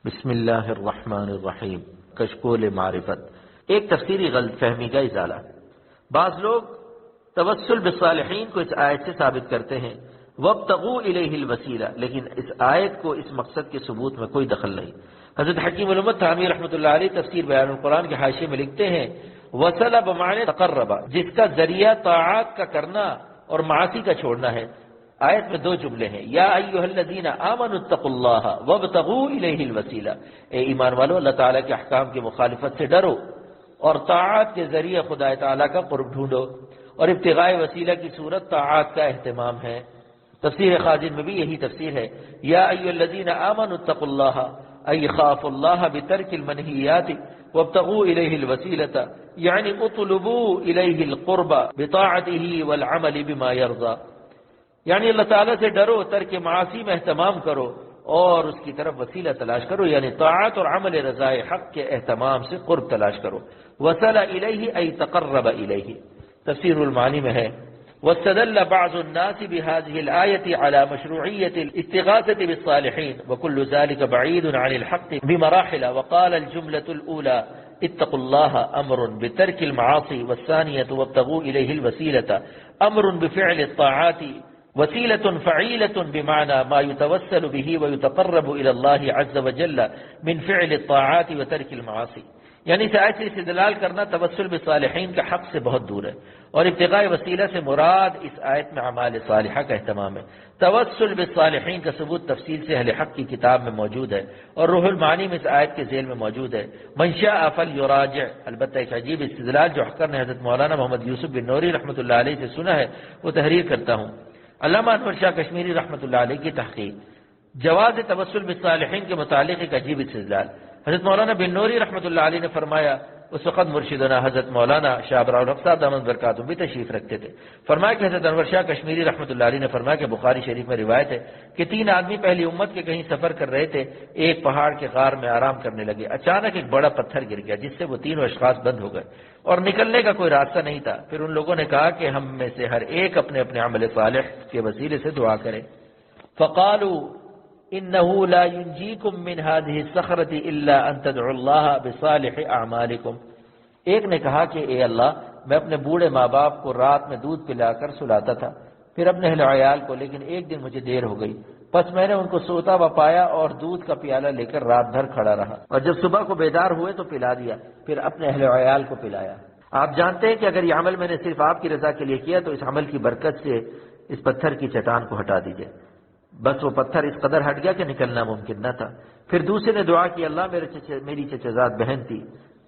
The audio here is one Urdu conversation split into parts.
بسم اللہ الرحمن الرحیم. کشکول معرفت. ایک تفسیری غلط فہمی کا ازالہ. بعض لوگ توسل بالصالحین کو اس آیت سے ثابت کرتے ہیں وابتغوا الیہ الوسیلہ، لیکن اس آیت کو اس مقصد کے ثبوت میں کوئی دخل نہیں. حضرت حکیم الامت تھانوی رحمۃ اللہ علیہ تفسیر بیان القرآن کے حاشیے میں لکھتے ہیں وصل بمعنی تقرب، جس کا ذریعہ طاعات کا کرنا اور معاصی کا چھوڑنا ہے. آیت میں دو جملے ہیں، یا ایھا الذین آمنوا اتقوا اللہ وابتغوا الیہ الوسیلہ، اے ایمان والو اللہ تعالیٰ کے احکام کی مخالفت سے ڈرو اور طاعات کے ذریعے خدا تعالیٰ کا قرب ڈھونڈو، اور ابتغاء وسیلہ کی صورت طاعات کا اہتمام ہے. تفسیر خازن میں بھی یہی تفسیر ہے، یا ایھا الذین آمنوا اتقوا اللہ ای خافوا اللہ بترک المنہیات وابتغوا الیہ الوسیلۃ، یعنی اطلبوا الیہ القرب بطاعتہ والعمل بما یرضی، یعنی اللہ تعالیٰ سے ڈرو، ترک معاصی میں اہتمام کرو اور اس کی طرف وسیلہ تلاش کرو، یعنی طاعت اور عمل رضائے حق کے اہتمام سے قرب تلاش کرو. وصل الیہ ای تقرب الیہ. تفسیر المعانی میں ہے واستدل بعض الناس بهذه الآية على مشروعية الاستغاثة بالصالحين وكل ذلك بعيد عن الحق بمراحل، وقال الجملة الأولى اتقوا الله أمر بترك المعاصي، والثانية وابتغوا إليه الوسيلة أمر بفعل الطاعات، وسيلة فعيلة بمعنى ما يتوسل به ويتقرب إلى الله عز وجل من فعل الطاعات وترك المعاصي. یعنی اس آیت سے استدلال کرنا توسل بالصالحین کا حق سے بہت دور ہے، اور ابتغاء وسیلہ سے مراد اس آیت میں اعمال صالحہ کا اہتمام ہے. توسل بالصالحین کا ثبوت تفصیل سے اہل حق کی کتاب میں موجود ہے، اور روح المعانی میں اس آیت کے ذیل میں موجود ہے. من شاء فلیراجع. البتہ ایک عجیب استدلال جو حقر نے حضرت مولانا محمد یوسف بن نوری رحمۃ اللہ علیہ سے سنا ہے وہ تحریر کرتا ہوں. علامہ انور شاہ کشمیری رحمۃ اللہ علیہ کی تحقیق جواز توسل بالصالحین کے متعلق ایک عجیب استدلال. حضرت مولانا بن نوری رحمۃ اللہ علیہ نے فرمایا، اس وقت مرشدنا حضرت مولانا شاہ ابراہیم الحق صاحب دامت برکاتہم بھی تشریف رکھتے تھے. فرمایا کہ حضرت انور شاہ کشمیری رحمۃ اللہ علیہ نے فرمایا کہ بخاری شریف میں روایت ہے کہ 3 آدمی پہلی امت کے کہیں سفر کر رہے تھے، ایک پہاڑ کے غار میں آرام کرنے لگے. اچانک ایک بڑا پتھر گر گیا جس سے وہ تینوں اشخاص بند ہو گئے اور نکلنے کا کوئی راستہ نہیں تھا. پھر ان لوگوں نے کہا کہ ہم میں سے ہر ایک اپنے اپنے عمل صالح کے وسیلے سے دعا کرے. فقالوا انه لا ينجيكم من هذه الصخرة الا ان تدعوا الله بصالح اعمالكم. ایک نے کہا کہ اے اللہ، میں اپنے بوڑھے ماں باپ کو رات میں دودھ پلا کر سلاتا تھا، پھر اپنے اہل عیال کو، لیکن ایک دن مجھے دیر ہو گئی، پس میں نے ان کو سوتا ہوا پایا اور دودھ کا پیالہ لے کر رات بھر کھڑا رہا، اور جب صبح کو بیدار ہوئے تو پلا دیا، پھر اپنے اہل عیال کو پلایا. آپ جانتے ہیں کہ اگر یہ عمل میں نے صرف آپ کی رضا کے لیے کیا تو اس عمل کی برکت سے اس پتھر کی چٹان کو ہٹا دیجئے. بس وہ پتھر اس قدر ہٹ گیا کہ نکلنا ممکن نہ تھا. پھر دوسرے نے دعا کی، اللہ میری چچزاد بہن تھی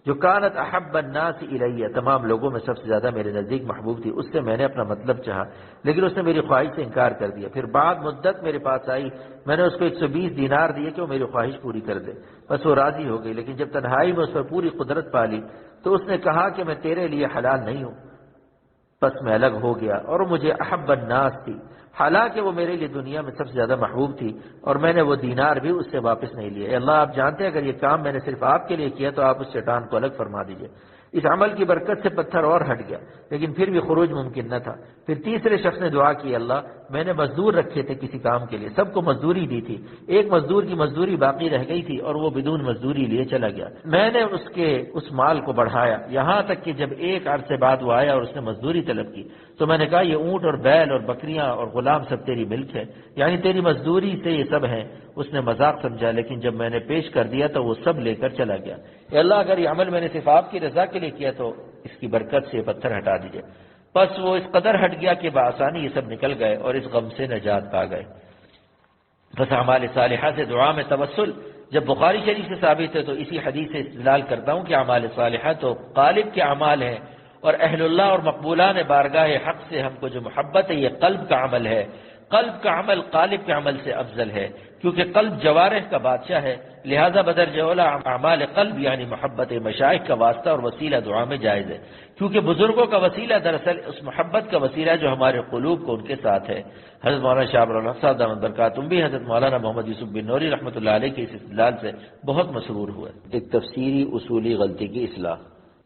جو کانت احب الناس الیہ، تمام لوگوں میں سب سے زیادہ میرے نزدیک محبوب تھی، اس سے میں نے اپنا مطلب چاہا لیکن اس نے میری خواہش سے انکار کر دیا. پھر بعد مدت میرے پاس آئی، میں نے اس کو 120 دینار دیے کہ وہ میری خواہش پوری کر دے. بس وہ راضی ہو گئی، لیکن جب تنہائی میں اس پر پوری قدرت پا لی تو اس نے کہا کہ میں تیرے لیے حلال نہیں ہوں. بس میں الگ ہو گیا اور وہ مجھے احب الناس تھی، حالانکہ وہ میرے لیے دنیا میں سب سے زیادہ محبوب تھی، اور میں نے وہ دینار بھی اس سے واپس نہیں لیے. اللہ آپ جانتے ہیں اگر یہ کام میں نے صرف آپ کے لیے کیا تو آپ اس چٹان کو الگ فرما دیجئے. اس عمل کی برکت سے پتھر اور ہٹ گیا، لیکن پھر بھی خروج ممکن نہ تھا. پھر تیسرے شخص نے دعا کی، اللہ میں نے مزدور رکھے تھے کسی کام کے لیے، سب کو مزدوری دی تھی، ایک مزدور کی مزدوری باقی رہ گئی تھی اور وہ بدون مزدوری لیے چلا گیا. میں نے اس مال کو بڑھایا یہاں تک کہ جب ایک عرصے بعد وہ آیا اور اس نے مزدوری طلب کی تو میں نے کہا یہ اونٹ اور بیل اور بکریاں اور غلام سب تیری ملک ہے، یعنی تیری مزدوری سے یہ سب ہیں. اس نے مذاق سمجھا، لیکن جب میں نے پیش کر دیا تو وہ سب لے کر چلا گیا. اے اللہ اگر یہ عمل میں نے صرف آپ کی رضا کے لیے کیا تو اس کی برکت سے یہ پتھر ہٹا دیجئے. پس وہ اس قدر ہٹ گیا کہ بآسانی یہ سب نکل گئے اور اس غم سے نجات پا گئے. بس اعمال صالحہ سے دعا میں توسل جب بخاری شریف سے ثابت ہے تو اسی حدیث سے استدلال کرتا ہوں کہ اعمال صالحہ تو قالب کے اعمال ہیں، اور اہل اللہ اور مقبولان بارگاہ حق سے ہم کو جو محبت ہے یہ قلب کا عمل ہے. قلب کا عمل قالب کے عمل سے افضل ہے کیونکہ قلب جوارح کا بادشاہ ہے، لہذا بدرجہ اولی اعمال قلب یعنی محبت مشائخ کا واسطہ اور وسیلہ دعا میں جائز ہے، کیونکہ بزرگوں کا وسیلہ دراصل اس محبت کا وسیلہ جو ہمارے قلوب کو ان کے ساتھ ہے. حضرت مولانا شاہ ابراہیم الحق صاحب دامت برکاتہم بھی حضرت مولانا محمد یوسف بن نوری رحمۃ اللہ علیہ کے اس استدلال سے بہت مسرور ہوئے. ایک تفسیری اصولی غلطی کی اصلاح.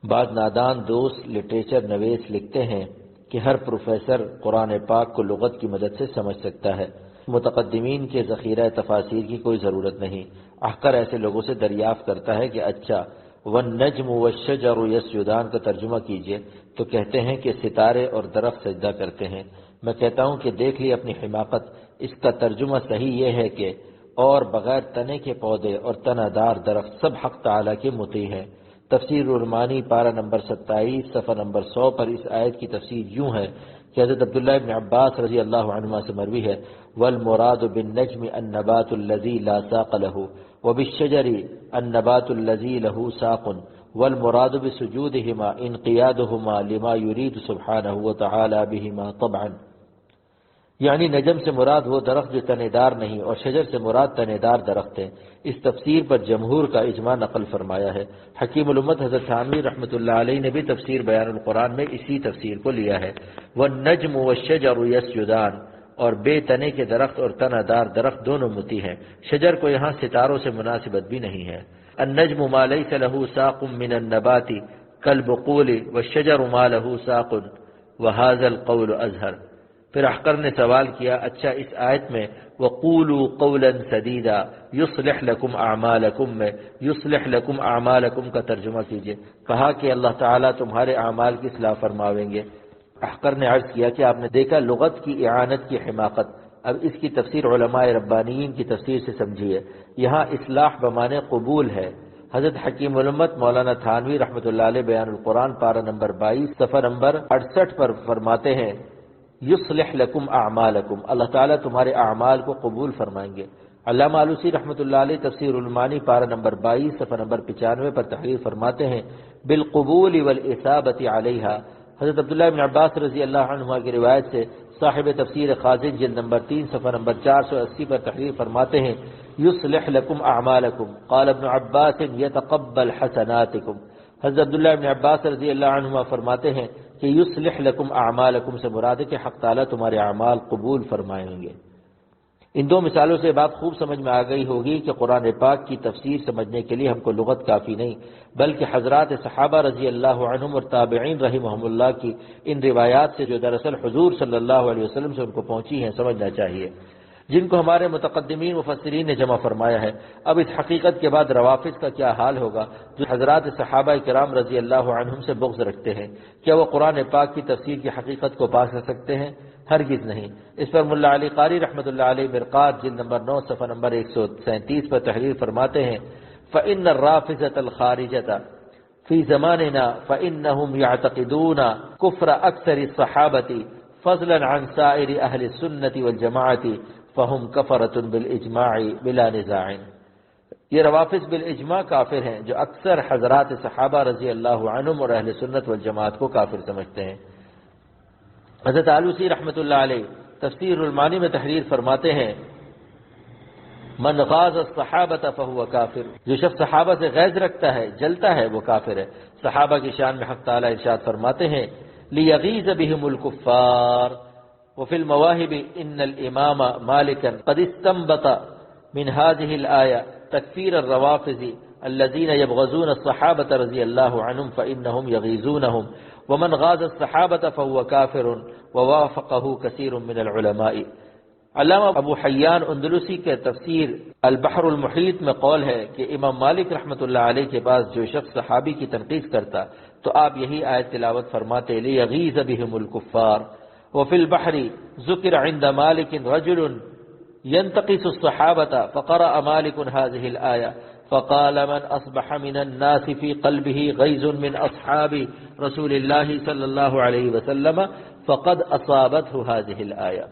بعض نادان دوست لٹریچر نویس لکھتے ہیں کہ ہر پروفیسر قرآن پاک کو لغت کی مدد سے سمجھ سکتا ہے، متقدمین کے ذخیرہ تفاسیر کی کوئی ضرورت نہیں. احقر ایسے لوگوں سے دریافت کرتا ہے کہ اچھا والنجم والشجر یسجدان کا ترجمہ کیجئے، تو کہتے ہیں کہ ستارے اور درخت سجدہ کرتے ہیں۔ میں کہتا ہوں کہ دیکھ لی اپنی حماقت، اس کا ترجمہ صحیح یہ ہے کہ اور بغیر تنے کے پودے اور تنہ دار درخت سب حق تعالیٰ کے مطیع ہیں۔ تفسیر الرحمانی پارہ نمبر 27 صفحہ نمبر 100 پر اس آیت کی تفسیر یوں ہے کہ حضرت عبداللہ ابن عباس رضی اللہ عنہما سے مروی ہے والمراد بالنجم النبات الذي لا ساق له وبالشجر النبات الذي له ساق والمراد بسجودهما انقيادهما لما يريد سبحانه وتعالى بهما طبعا، یعنی نجم سے مراد وہ درخت جو تنے دار نہیں اور شجر سے مراد تنے دار درخت ہے۔ اس تفسیر پر جمہور کا اجماع نقل فرمایا ہے۔ حکیم الامت حضرت تھانوی رحمۃ اللہ علیہ نے بھی تفسیر بیان القرآن میں اسی تفسیر کو لیا ہے۔ والنجم والشجر یسجدان، اور بے تنے کے درخت اور تنہ دار درخت دونوں مطیع ہیں۔ شجر کو یہاں ستاروں سے مناسبت بھی نہیں ہے۔ النجم ما ليس له ساق من النبات كالبقول والشجر ما له ساق وهذا القول أزهر۔ پھر احقر نے سوال کیا اچھا اس آیت میں وَقُولُوا قَوْلًا سَدِيدًا يُصْلِحْ لَكُمْ أَعْمَالَكُمْ میں يُصْلِحْ لَكُمْ أَعْمَالَكُمْ کا ترجمہ کیجئے، کہا کہ اللہ تعالیٰ تمہارے اعمال کی اصلاح فرماویں گے۔ احقر نے عرض کیا کہ آپ نے دیکھا لغت کی اعانت کی حماقت، اب اس کی تفسیر علماء ربانیین کی تفسیر سے سمجھیے۔ یہاں اصلاح بمانے قبول ہے۔ حضرت حکیم الامت مولانا تھانوی رحمۃ اللہ علیہ بیان القرآن پارہ نمبر 22 صفحہ نمبر 68 پر فرماتے ہیں یصلح لکم اعمالکم، اللہ تعالیٰ تمہارے اعمال کو قبول فرمائیں گے۔ علامہ آلوسی رحمۃ اللہ علیہ تفسیر المعانی پارہ نمبر 22 صفحہ نمبر 95 پر تحریر فرماتے ہیں بالقبول والاثابۃ علیہا۔ حضرت عبداللہ بن عباس رضی اللہ عنہما کی روایت سے صاحب تفسیر خازن جلد نمبر 3 صفحہ نمبر 480 پر تحریر فرماتے ہیں یصلح لکم اعمالکم قال ابن عباس یتقبل حسناتکم۔ حضرت عبداللہ بن عباس رضی اللہ عنہما فرماتے ہیں کہ یصلح لکم اعمالکم سے مراد ہے کہ حق تعالیٰ تمہارے اعمال قبول فرمائیں گے۔ ان دو مثالوں سے بات خوب سمجھ میں آ گئی ہوگی کہ قرآن پاک کی تفسیر سمجھنے کے لیے ہم کو لغت کافی نہیں بلکہ حضرات صحابہ رضی اللہ عنہم اور تابعین رحمہم اللہ کی ان روایات سے جو دراصل حضور صلی اللہ علیہ وسلم سے ان کو پہنچی ہیں سمجھنا چاہیے، جن کو ہمارے متقدمین مفسرین نے جمع فرمایا ہے۔ اب اس حقیقت کے بعد روافض کا کیا حال ہوگا جو حضرات صحابہ کرام رضی اللہ عنہم سے بغض رکھتے ہیں؟ کیا وہ قرآن پاک کی تفسیر کی حقیقت کو پا سکتے ہیں؟ ہرگز نہیں۔ اس پر ملا علی قاری رحمۃ اللہ علیہ مرقات جلد نمبر 9 صفحہ نمبر 137 پر تحریر فرماتے ہیں فإن الرافضة الخارجة في زماننا فإنهم يعتقدون كفر أكثر الصحابة فضلا عن سائر أهل السنة والجماعة فهم كفرة بالإجماع بلا نزاع۔ یہ روافض بالاجماع کافر ہیں جو اکثر حضرات صحابہ رضی اللہ عنہم اور اہل سنت والجماعت کو کافر سمجھتے ہیں۔ حضرت آلوسی رحمۃ اللہ علیہ تفسیر المعانی میں تحریر فرماتے ہیں من غاض الصحابۃ فهو کافر، جو شخص صحابہ سے غیظ رکھتا ہے جلتا ہے وہ کافر ہے۔ صحابہ کی شان میں حق تعالی ارشاد فرماتے ہیں لیغیظ بهم الکفار وفي المواهب ان الامام مالکا قد استنبط من هذه الآية تكفير الروافض الذين يبغضون الصحابة رضي الله عنهم فإنهم يغيظونهم ومن غاض الصحابة فهو كافر ووافقه كثير من العلماء۔ علامہ ابو حیان اندلسی کے تفسیر البحر المحیط میں قول ہے کہ امام مالک رحمۃ اللہ علیہ کے پاس جو شخص صحابی کی تنقید کرتا تو آپ یہی آیت تلاوت فرماتے لیغیظ بهم الکفار۔ وفي البحر ذكر عند مالك رجل ينتقص الصحابة فقرأ مالك هذه الآية فقال من أصبح من الناس في قلبه غيظ من أصحاب رسول الله صلى الله عليه وسلم فقد أصابته هذه الآية۔